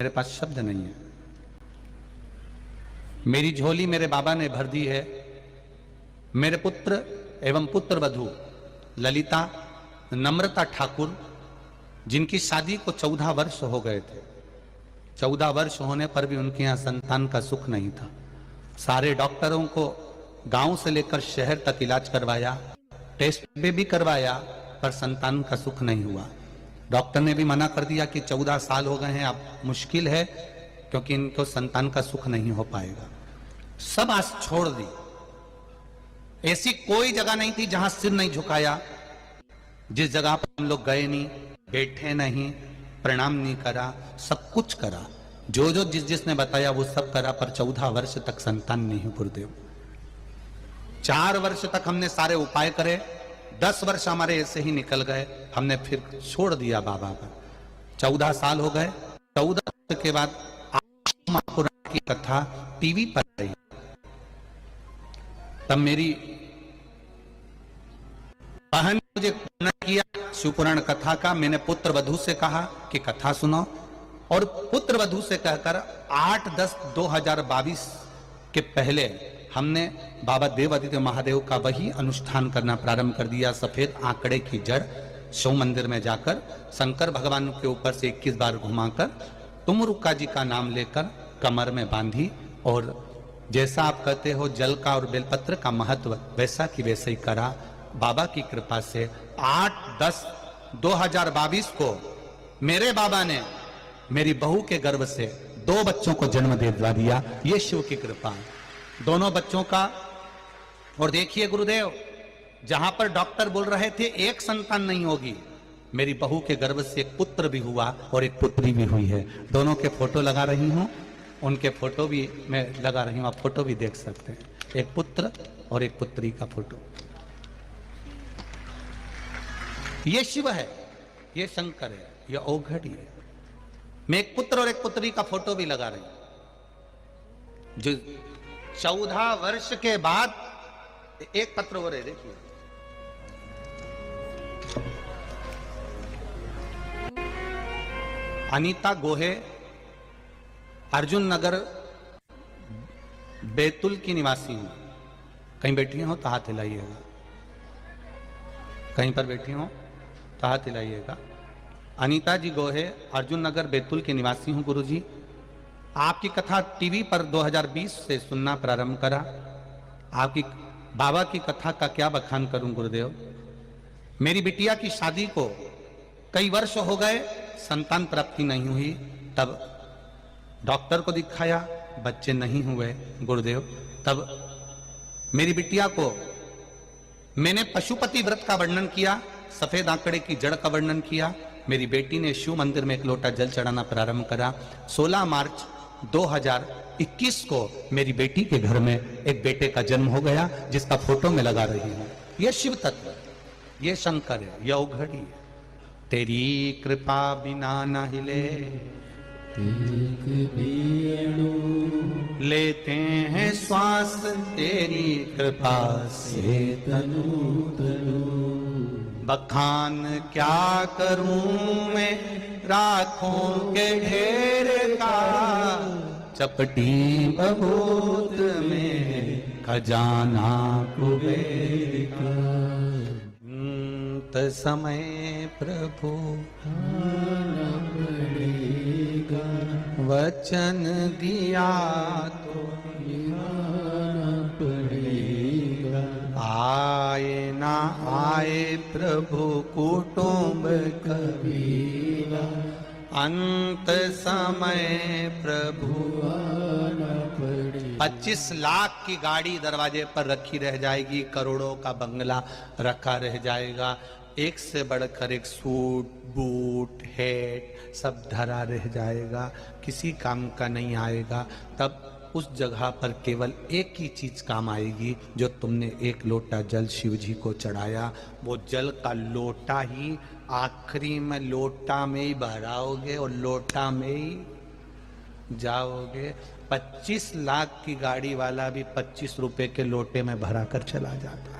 मेरे पास शब्द नहीं है। मेरी झोली मेरे बाबा ने भर दी है। मेरे पुत्र एवं पुत्र वधू ललिता नम्रता ठाकुर, जिनकी शादी को 14 वर्ष हो गए थे, 14 वर्ष होने पर भी उनके यहां संतान का सुख नहीं था। सारे डॉक्टरों को गांव से लेकर शहर तक इलाज करवाया, टेस्ट भी करवाया, पर संतान का सुख नहीं हुआ। डॉक्टर ने भी मना कर दिया कि 14 साल हो गए हैं, अब मुश्किल है, क्योंकि इनको संतान का सुख नहीं हो पाएगा। सब आस छोड़ दी। ऐसी कोई जगह नहीं थी जहां सिर नहीं झुकाया। जिस जगह पर हम लोग गए नहीं, बैठे नहीं, प्रणाम नहीं करा, सब कुछ करा। जो जो जिसने बताया वो सब करा, पर 14 वर्ष तक संतान नहीं गुरुदेव। 4 वर्ष तक हमने सारे उपाय करे, 10 वर्ष हमारे ऐसे ही निकल गए। हमने फिर छोड़ दिया बाबा पर। 14 साल हो गए। 14 वर्ष के बाद महापुराण की कथा टीवी पर आई। तब मेरी बहन ने मुझे किया शिवपुराण कथा का। मैंने पुत्र वधू से कहा कि कथा सुनो, और पुत्र वधू से कहकर 8/10/2022 के पहले हमने बाबा देव आदित्य महादेव का वही अनुष्ठान करना प्रारंभ कर दिया। सफेद आंकड़े की जड़ शिव मंदिर में जाकर शंकर भगवान के ऊपर से 21 बार घुमाकर तुमरुक्का जी का नाम लेकर कमर में बांधी, और जैसा आप कहते हो जल का और बेलपत्र का महत्व वैसा की वैसे ही करा। बाबा की कृपा से 8/10/2022 को मेरे बाबा ने मेरी बहू के गर्भ से 2 बच्चों को जन्म दे दिया। ये शिव की कृपा, दोनों बच्चों का। और देखिए गुरुदेव, जहां पर डॉक्टर बोल रहे थे एक संतान नहीं होगी, मेरी बहू के गर्भ से एक पुत्र भी हुआ और एक पुत्री भी हुई है। दोनों के फोटो लगा रही हूं, उनके फोटो भी मैं लगा रही हूं, आप फोटो भी देख सकते हैं। एक पुत्र और एक पुत्री का फोटो। ये शिव है, ये शंकर है, ये औघड़ है। मैं एक पुत्र और एक पुत्री का फोटो भी लगा रही हूं, जो 14 वर्ष के बाद एक पत्र हो रहे। देखिए, अनीता गोहे, अर्जुन नगर बैतूल की निवासी हूं। कहीं बैठी हो तो हाथ हिलाइएगा, कहीं पर बैठी हो तो हाथ हिलाइएगा। अनीता जी गोहे, अर्जुन नगर बैतूल के निवासी हूं गुरुजी। आपकी कथा टीवी पर 2020 से सुनना प्रारंभ करा। आपकी बाबा की कथा का क्या बखान करूं गुरुदेव। मेरी बिटिया की शादी को कई वर्ष हो गए, संतान प्राप्ति नहीं हुई। तब डॉक्टर को दिखाया, बच्चे नहीं हुए गुरुदेव। तब मेरी बिटिया को मैंने पशुपति व्रत का वर्णन किया, सफेद आंकड़े की जड़ का वर्णन किया। मेरी बेटी ने शिव मंदिर में एक लोटा जल चढ़ाना प्रारंभ करा। 16 मार्च 2021 को मेरी बेटी के घर में एक बेटे का जन्म हो गया, जिसका फोटो में लगा रही हूं। यह शिव तत्व, यह शंकर है, यह औघड़ी है। तेरी कृपा बिना न हिले लेते हैं श्वास, तेरी कृपा से बखान क्या करूं मैं राखों के ढेर का, चपटी बबूत में खजाना कुबेर का। समय प्रभु पड़ेगा, वचन दिया तो पड़ेगा। आए ना आए प्रभु कुटुंब कबीरा, अंत समय प्रभु 25 लाख की गाड़ी दरवाजे पर रखी रह जाएगी, करोड़ों का बंगला रखा रह जाएगा, एक से बढ़कर एक सूट बूट हैट सब धरा रह जाएगा, किसी काम का नहीं आएगा। तब उस जगह पर केवल एक ही चीज काम आएगी, जो तुमने एक लोटा जल शिव जी को चढ़ाया, वो जल का लोटा ही आखिरी में लोटा में ही भराओगे और लोटा में ही जाओगे। 25 लाख की गाड़ी वाला भी 25 रुपए के लोटे में भरा कर चला जाता है।